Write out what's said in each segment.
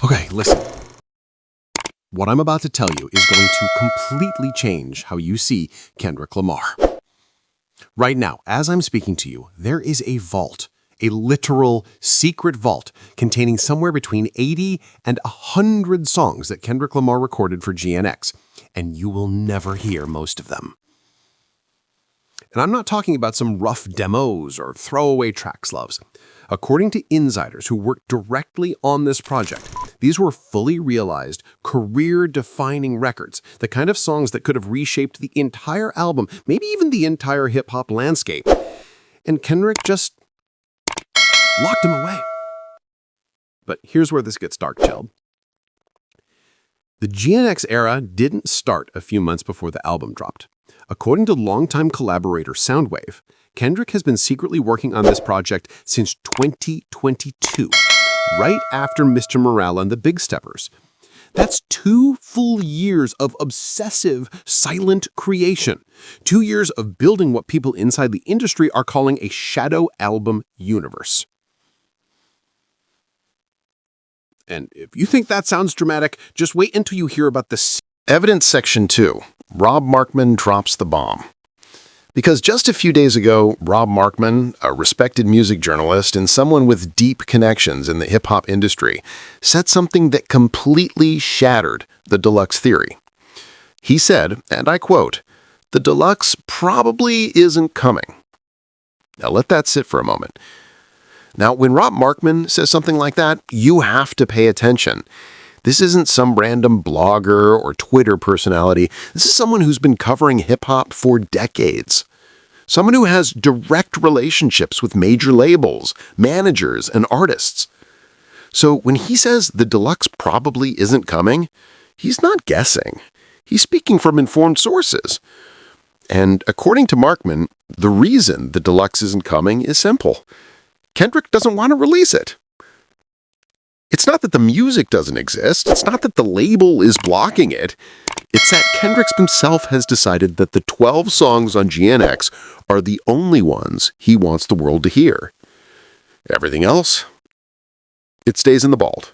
Okay, listen. What I'm about to tell you is going to completely change how you see Kendrick Lamar. Right now, as I'm speaking to you, there is a vault, a literal secret vault containing somewhere between 80 and 100 songs that Kendrick Lamar recorded for GNX, and you will never hear most of them. And I'm not talking about some rough demos or throwaway tracks, loves. According to insiders who worked directly on this project, these were fully realized, career-defining records, the kind of songs that could have reshaped the entire album, maybe even the entire hip-hop landscape. And Kendrick just locked them away. But here's where this gets dark, Cheld. The GNX era didn't start a few months before the album dropped. According to longtime collaborator Soundwave, Kendrick has been secretly working on this project since 2022, right after Mr. Morale and the Big Steppers. That's 2 full years of obsessive, silent creation. 2 years of building what people inside the industry are calling a shadow album universe. And if you think that sounds dramatic, just wait until you hear about the Evidence Section 2. Rob Markman drops the bomb. Because just a few days ago, Rob Markman, a respected music journalist and someone with deep connections in the hip-hop industry, said something that completely shattered the Deluxe theory. He said, and I quote, "The Deluxe probably isn't coming." Now let that sit for a moment. Now, when Rob Markman says something like that, you have to pay attention. This isn't some random blogger or Twitter personality. This is someone who's been covering hip-hop for decades. Someone who has direct relationships with major labels, managers, and artists. So when he says the Deluxe probably isn't coming, he's not guessing. He's speaking from informed sources. And according to Markman, the reason the Deluxe isn't coming is simple. Kendrick doesn't want to release it. It's not that the music doesn't exist. It's not that the label is blocking it. It's that Kendrick himself has decided that the 12 songs on GNX are the only ones he wants the world to hear. Everything else, it stays in the vault.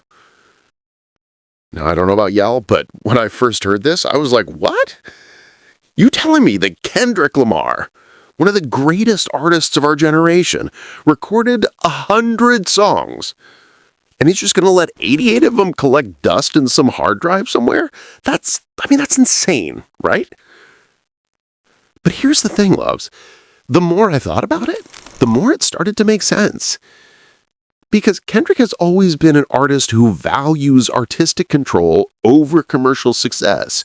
Now, I don't know about y'all, but when I first heard this, I was like, what? You telling me that Kendrick Lamar, one of the greatest artists of our generation, recorded 100 songs, and he's just going to let 88 of them collect dust in some hard drive somewhere? That's insane, right? But here's the thing, loves. The more I thought about it, the more it started to make sense. Because Kendrick has always been an artist who values artistic control over commercial success.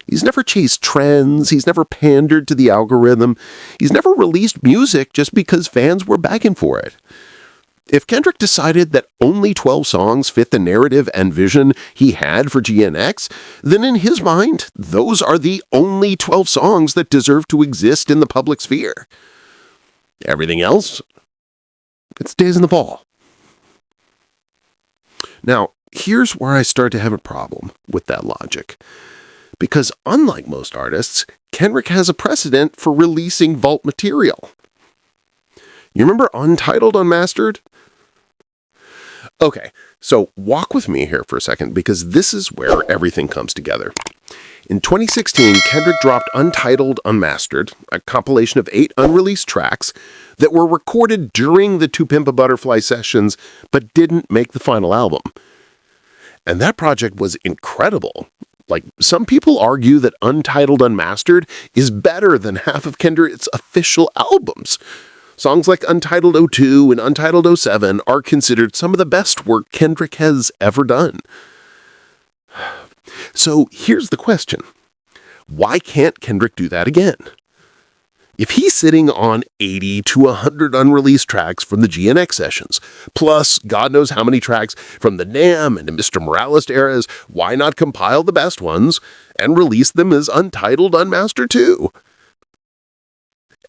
He's never chased trends. He's never pandered to the algorithm. He's never released music just because fans were begging for it. If Kendrick decided that only 12 songs fit the narrative and vision he had for GNX, then in his mind, those are the only 12 songs that deserve to exist in the public sphere. Everything else, it stays in the vault. Now, here's where I start to have a problem with that logic. Because unlike most artists, Kendrick has a precedent for releasing vault material. You remember Untitled Unmastered? Okay, so walk with me here for a second, because this is where everything comes together. In 2016, Kendrick dropped Untitled Unmastered, a compilation of 8 unreleased tracks that were recorded during the To Pimp a Butterfly sessions, but didn't make the final album. And that project was incredible. Like, some people argue that Untitled Unmastered is better than half of Kendrick's official albums. Songs like Untitled 02 and Untitled 07 are considered some of the best work Kendrick has ever done. So here's the question. Why can't Kendrick do that again? If he's sitting on 80 to 100 unreleased tracks from the GNX sessions, plus God knows how many tracks from the Nam and Mr. Morales eras, why not compile the best ones and release them as Untitled Unmastered too?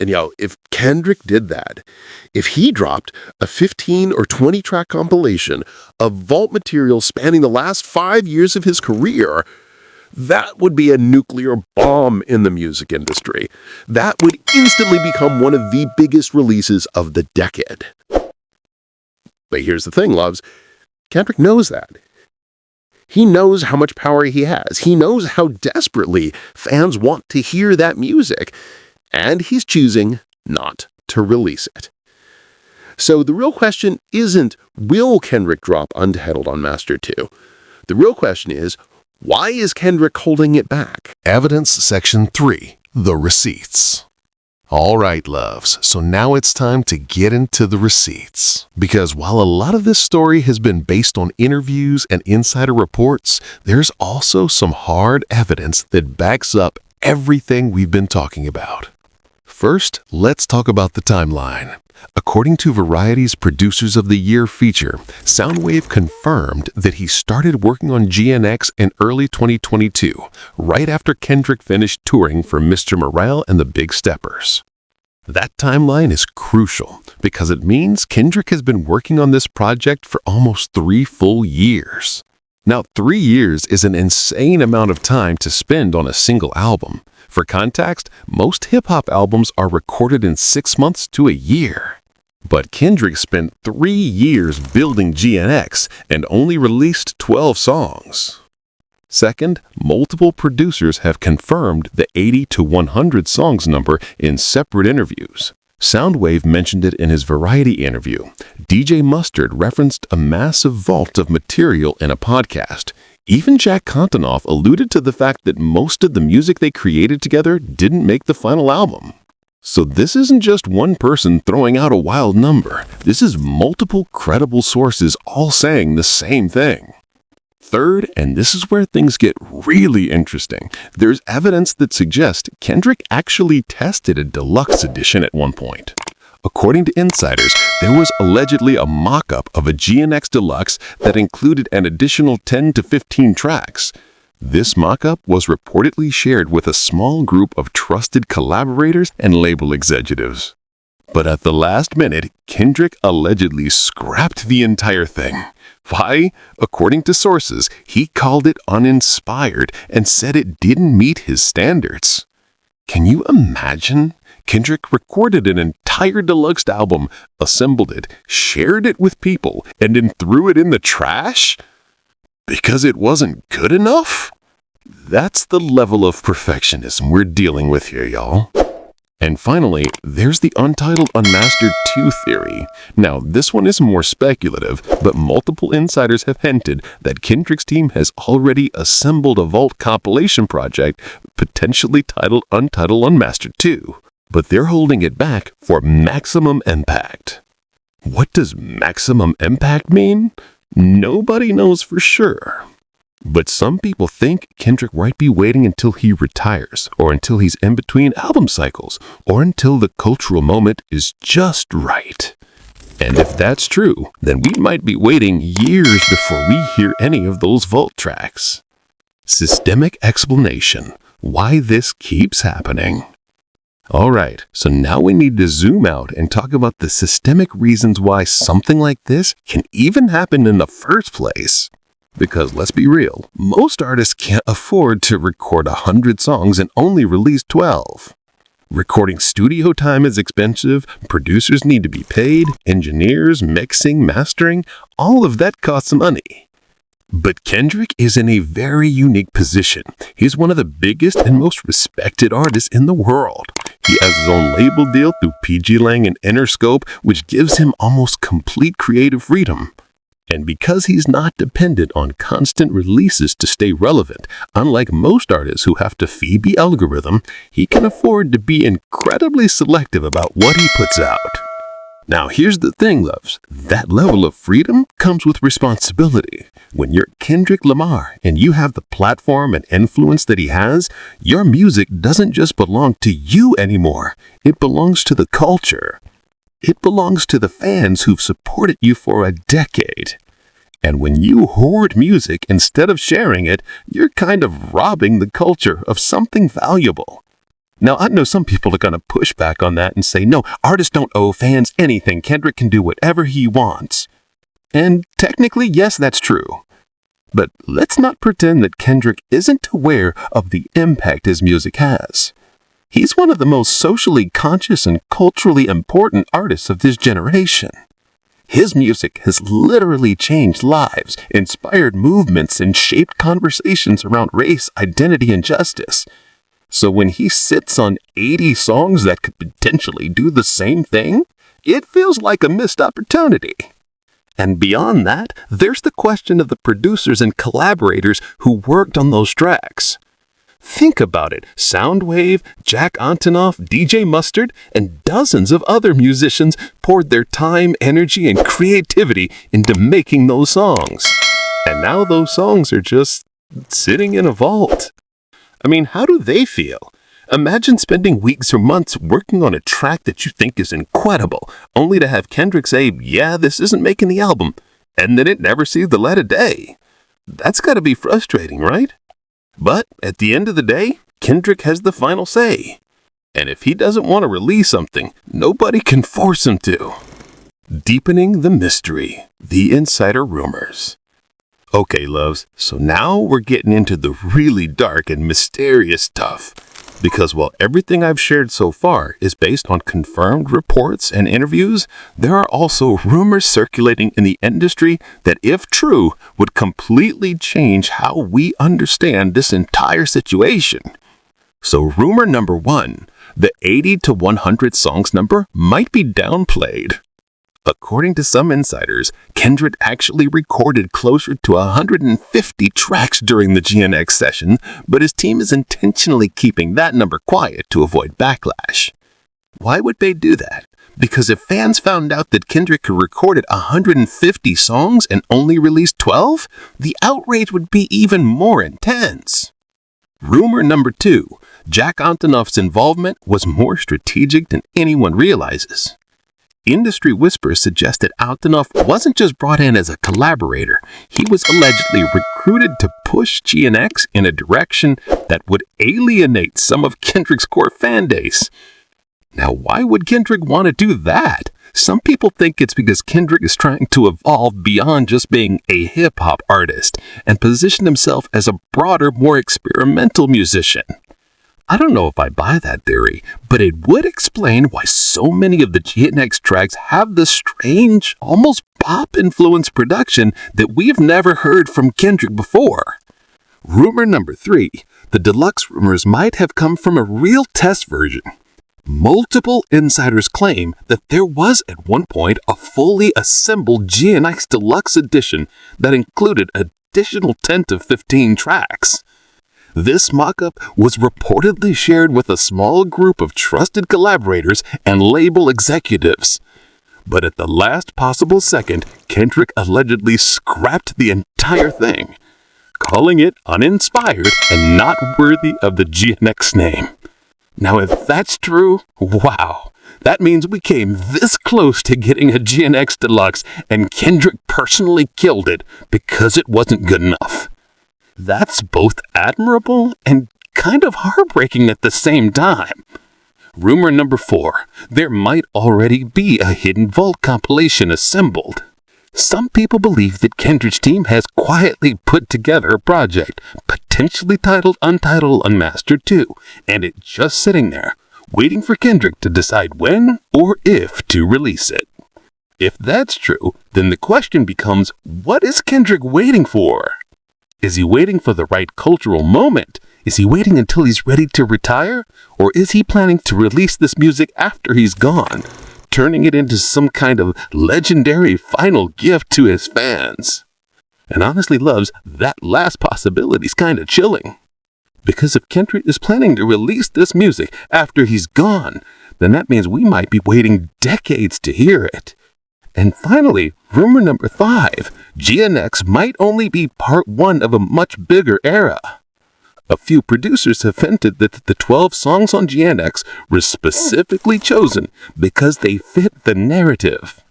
And if Kendrick did that, if he dropped a 15 or 20 track compilation of vault material spanning the last 5 years of his career, that would be a nuclear bomb in the music industry. That would instantly become one of the biggest releases of the decade. But here's the thing, loves. Kendrick knows that. He knows how much power he has. He knows how desperately fans want to hear that music. And he's choosing not to release it. So the real question isn't, will Kendrick drop Untitled Unmastered 2? The real question is, why is Kendrick holding it back? Evidence Section 3, The Receipts. All right, loves, so now it's time to get into the receipts. Because while a lot of this story has been based on interviews and insider reports, there's also some hard evidence that backs up everything we've been talking about. First, let's talk about the timeline. According to Variety's Producers of the Year feature, Soundwave confirmed that he started working on GNX in early 2022, right after Kendrick finished touring for Mr. Morale and the Big Steppers. That timeline is crucial because it means Kendrick has been working on this project for almost 3 full years. Now, 3 years is an insane amount of time to spend on a single album. For context, most hip-hop albums are recorded in 6 months to a year. But Kendrick spent 3 years building GNX and only released 12 songs. Second, multiple producers have confirmed the 80 to 100 songs number in separate interviews. Soundwave mentioned it in his Variety interview. DJ Mustard referenced a massive vault of material in a podcast. Even Jack Antonoff alluded to the fact that most of the music they created together didn't make the final album. So this isn't just one person throwing out a wild number. This is multiple credible sources all saying the same thing. Third, and this is where things get really interesting, there's evidence that suggests Kendrick actually tested a deluxe edition at one point. According to insiders, there was allegedly a mock-up of a GNX Deluxe that included an additional 10 to 15 tracks. This mock-up was reportedly shared with a small group of trusted collaborators and label executives. But at the last minute, Kendrick allegedly scrapped the entire thing. Why? According to sources, he called it uninspired and said it didn't meet his standards. Can you imagine? Kendrick recorded an entire deluxe album, assembled it, shared it with people, and then threw it in the trash? Because it wasn't good enough? That's the level of perfectionism we're dealing with here, y'all. And finally, there's the Untitled Unmastered 2 theory. Now, this one is more speculative, but multiple insiders have hinted that Kendrick's team has already assembled a vault compilation project, potentially titled Untitled Unmastered 2. But they're holding it back for maximum impact. What does maximum impact mean? Nobody knows for sure. But some people think Kendrick might be waiting until he retires, or until he's in between album cycles, or until the cultural moment is just right. And if that's true, then we might be waiting years before we hear any of those vault tracks. Systemic explanation: why this keeps happening. Alright, so now we need to zoom out and talk about the systemic reasons why something like this can even happen in the first place. Because let's be real, most artists can't afford to record 100 songs and only release 12. Recording studio time is expensive, producers need to be paid, engineers, mixing, mastering, all of that costs money. But Kendrick is in a very unique position. He's one of the biggest and most respected artists in the world. He has his own label deal through PG Lang and Interscope, which gives him almost complete creative freedom. And because he's not dependent on constant releases to stay relevant, unlike most artists who have to feed the algorithm, he can afford to be incredibly selective about what he puts out. Now here's the thing, loves. That level of freedom comes with responsibility. When you're Kendrick Lamar and you have the platform and influence that he has, your music doesn't just belong to you anymore. It belongs to the culture. It belongs to the fans who've supported you for a decade. And when you hoard music instead of sharing it, you're kind of robbing the culture of something valuable. Now, I know some people are going to push back on that and say, no, artists don't owe fans anything. Kendrick can do whatever he wants. And technically, yes, that's true. But let's not pretend that Kendrick isn't aware of the impact his music has. He's one of the most socially conscious and culturally important artists of this generation. His music has literally changed lives, inspired movements, and shaped conversations around race, identity, and justice. So when he sits on 80 songs that could potentially do the same thing, it feels like a missed opportunity. And beyond that, there's the question of the producers and collaborators who worked on those tracks. Think about it. Soundwave, Jack Antonoff, DJ Mustard, and dozens of other musicians poured their time, energy, and creativity into making those songs. And now those songs are just sitting in a vault. I mean, how do they feel? Imagine spending weeks or months working on a track that you think is incredible, only to have Kendrick say, yeah, this isn't making the album, and then it never sees the light of day. That's gotta be frustrating, right? But at the end of the day, Kendrick has the final say. And if he doesn't want to release something, nobody can force him to. Deepening the mystery, the insider rumors. Okay, loves, so now we're getting into the really dark and mysterious stuff. Because while everything I've shared so far is based on confirmed reports and interviews, there are also rumors circulating in the industry that, if true, would completely change how we understand this entire situation. So rumor number 1, the 80 to 100 songs number might be downplayed. According to some insiders, Kendrick actually recorded closer to 150 tracks during the GNX session, but his team is intentionally keeping that number quiet to avoid backlash. Why would they do that? Because if fans found out that Kendrick had recorded 150 songs and only released 12, the outrage would be even more intense. Rumor number 2, Jack Antonoff's involvement was more strategic than anyone realizes. Industry whispers suggest that Antonoff wasn't just brought in as a collaborator, he was allegedly recruited to push GNX in a direction that would alienate some of Kendrick's core fan base. Now, why would Kendrick want to do that? Some people think it's because Kendrick is trying to evolve beyond just being a hip-hop artist and position himself as a broader, more experimental musician. I don't know if I buy that theory, but it would explain why so many of the GNX tracks have this strange, almost pop-influenced production that we've never heard from Kendrick before. Rumor number 3, the Deluxe rumors might have come from a real test version. Multiple insiders claim that there was at one point a fully assembled GNX Deluxe edition that included additional 10 to 15 tracks. This mock-up was reportedly shared with a small group of trusted collaborators and label executives. But at the last possible second, Kendrick allegedly scrapped the entire thing, calling it uninspired and not worthy of the GNX name. Now, if that's true, wow, that means we came this close to getting a GNX Deluxe and Kendrick personally killed it because it wasn't good enough. That's both admirable and kind of heartbreaking at the same time. Rumor number 4, there might already be a Hidden Vault compilation assembled. Some people believe that Kendrick's team has quietly put together a project, potentially titled Untitled Unmastered 2, and it's just sitting there, waiting for Kendrick to decide when or if to release it. If that's true, then the question becomes, what is Kendrick waiting for? Is he waiting for the right cultural moment? Is he waiting until he's ready to retire? Or is he planning to release this music after he's gone, turning it into some kind of legendary final gift to his fans? And honestly, loves, that last possibility's kind of chilling. Because if Kendrick is planning to release this music after he's gone, then that means we might be waiting decades to hear it. And finally, rumor number 5, GNX might only be part 1 of a much bigger era. A few producers have hinted that the 12 songs on GNX were specifically chosen because they fit the narrative,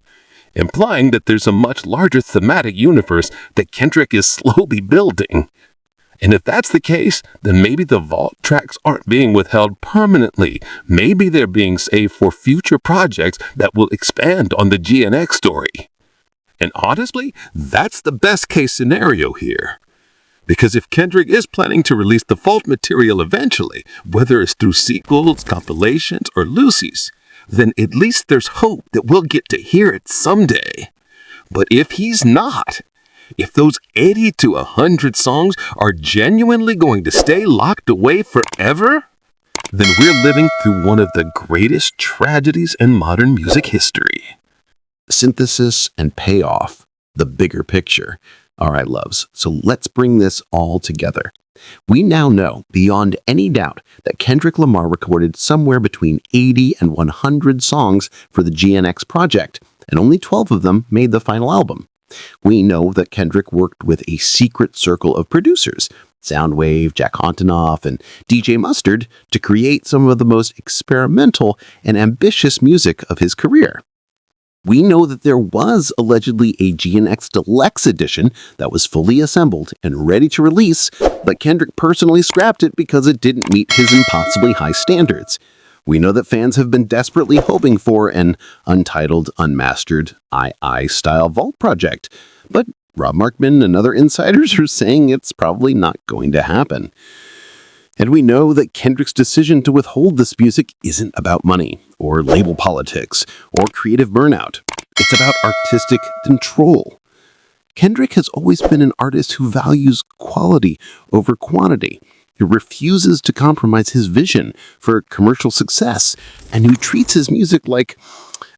implying that there's a much larger thematic universe that Kendrick is slowly building. And if that's the case, then maybe the vault tracks aren't being withheld permanently. Maybe they're being saved for future projects that will expand on the GNX story. And honestly, that's the best case scenario here. Because if Kendrick is planning to release the vault material eventually, whether it's through sequels, compilations, or Lucy's, then at least there's hope that we'll get to hear it someday. But if he's not, if those 80 to 100 songs are genuinely going to stay locked away forever, then we're living through one of the greatest tragedies in modern music history. Synthesis and payoff, the bigger picture. All right, loves, so let's bring this all together. We now know, beyond any doubt, that Kendrick Lamar recorded somewhere between 80 and 100 songs for the GNX project, and only 12 of them made the final album. We know that Kendrick worked with a secret circle of producers, Soundwave, Jack Antonoff, and DJ Mustard, to create some of the most experimental and ambitious music of his career. We know that there was allegedly a GNX Deluxe edition that was fully assembled and ready to release, but Kendrick personally scrapped it because it didn't meet his impossibly high standards. We know that fans have been desperately hoping for an Untitled Unmastered II-style vault project, but Rob Markman and other insiders are saying it's probably not going to happen. And we know that Kendrick's decision to withhold this music isn't about money, or label politics, or creative burnout. It's about artistic control. Kendrick has always been an artist who values quality over quantity, who refuses to compromise his vision for commercial success, and who treats his music like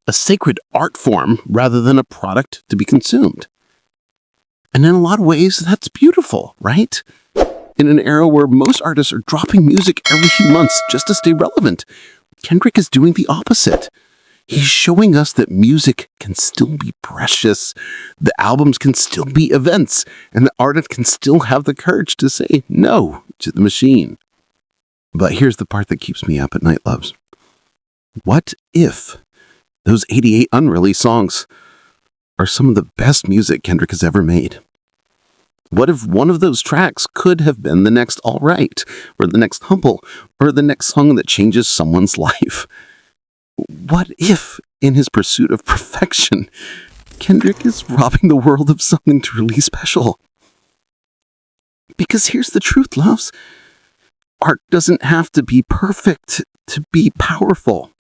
a sacred art form rather than a product to be consumed. And in a lot of ways, that's beautiful, right? In an era where most artists are dropping music every few months just to stay relevant, Kendrick is doing the opposite. He's showing us that music can still be precious, the albums can still be events, and the artist can still have the courage to say no to the machine. But here's the part that keeps me up at night, loves. What if those 88 unreleased songs are some of the best music Kendrick has ever made? What if one of those tracks could have been the next All Right, or the next Humble, or the next song that changes someone's life? What if, in his pursuit of perfection, Kendrick is robbing the world of something truly special? Because here's the truth, loves. Art doesn't have to be perfect to be powerful.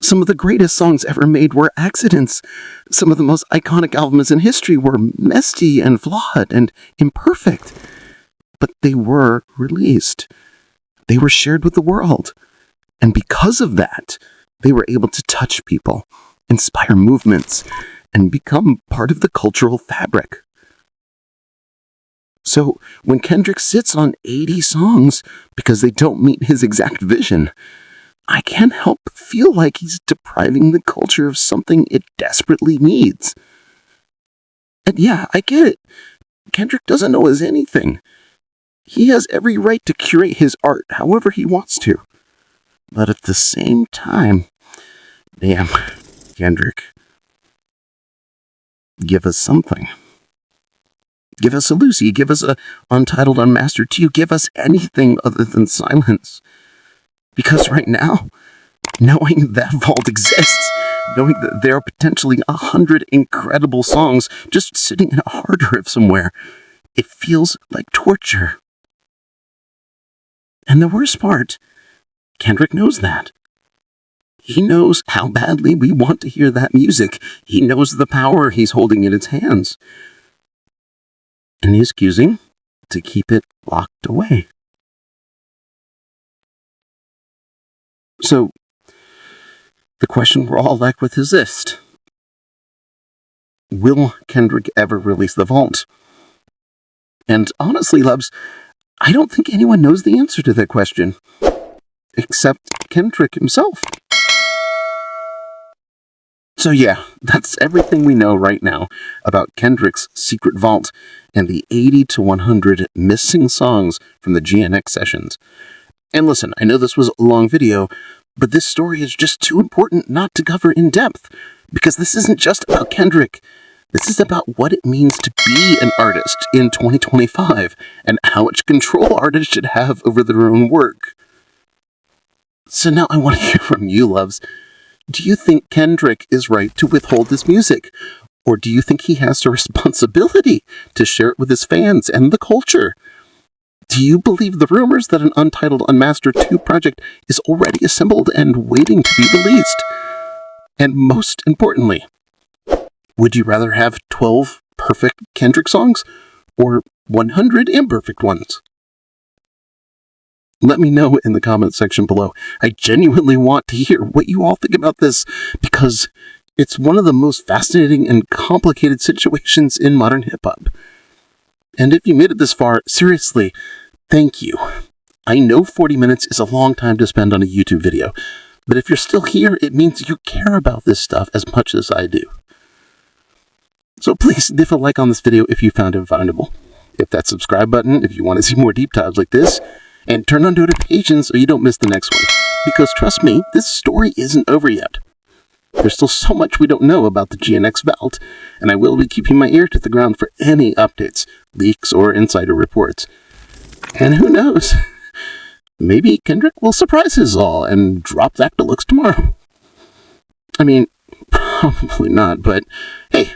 Some of the greatest songs ever made were accidents. Some of the most iconic albums in history were messy and flawed and imperfect. But they were released. They were shared with the world. And because of that, they were able to touch people, inspire movements, and become part of the cultural fabric. So when Kendrick sits on 80 songs because they don't meet his exact vision, I can't help but feel like he's depriving the culture of something it desperately needs. And yeah, I get it. Kendrick doesn't know us anything. He has every right to curate his art however he wants to. But at the same time, damn, Kendrick, give us something. Give us a Lucy, give us a Untitled Unmastered 2, give us anything other than silence. Because right now, knowing that vault exists, knowing that there are potentially 100 incredible songs just sitting in a hard drive somewhere, it feels like torture. And the worst part, Kendrick knows that. He knows how badly we want to hear that music. He knows the power he's holding in his hands. And he's choosing to keep it locked away. So, the question we're all left with is this. Will Kendrick ever release the vault? And honestly, loves, I don't think anyone knows the answer to that question, except Kendrick himself. So yeah, that's everything we know right now about Kendrick's secret vault and the 80 to 100 missing songs from the GNX sessions. And listen, I know this was a long video, but this story is just too important not to cover in depth, because this isn't just about Kendrick. This is about what it means to be an artist in 2025, and how much control artists should have over their own work. So now I want to hear from you, loves. Do you think Kendrick is right to withhold this music? Or do you think he has a responsibility to share it with his fans and the culture? Do you believe the rumors that an Untitled Unmastered 2 project is already assembled and waiting to be released? And most importantly, Would you rather have 12 perfect Kendrick songs or 100 imperfect ones? Let me know in the comment section below. I genuinely want to hear what you all think about this, because it's one of the most fascinating and complicated situations in modern hip-hop. And if you made it this far, seriously, thank you. I know 40 minutes is a long time to spend on a YouTube video, but if you're still here, it means you care about this stuff as much as I do. So please leave a like on this video if you found it valuable. Hit that subscribe button if you want to see more deep dives like this, and turn on notifications so you don't miss the next one. Because trust me, this story isn't over yet. There's still so much we don't know about the GNX vault, and I will be keeping my ear to the ground for any updates, leaks, or insider reports. And who knows? Maybe Kendrick will surprise us all and drop that Deluxe tomorrow. I mean, probably not, but hey,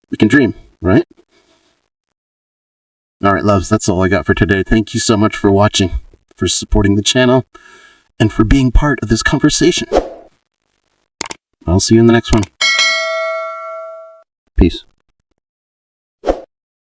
we can dream, right? Alright, loves, that's all I got for today. Thank you so much for watching, for supporting the channel, and for being part of this conversation. I'll see you in the next one. Peace.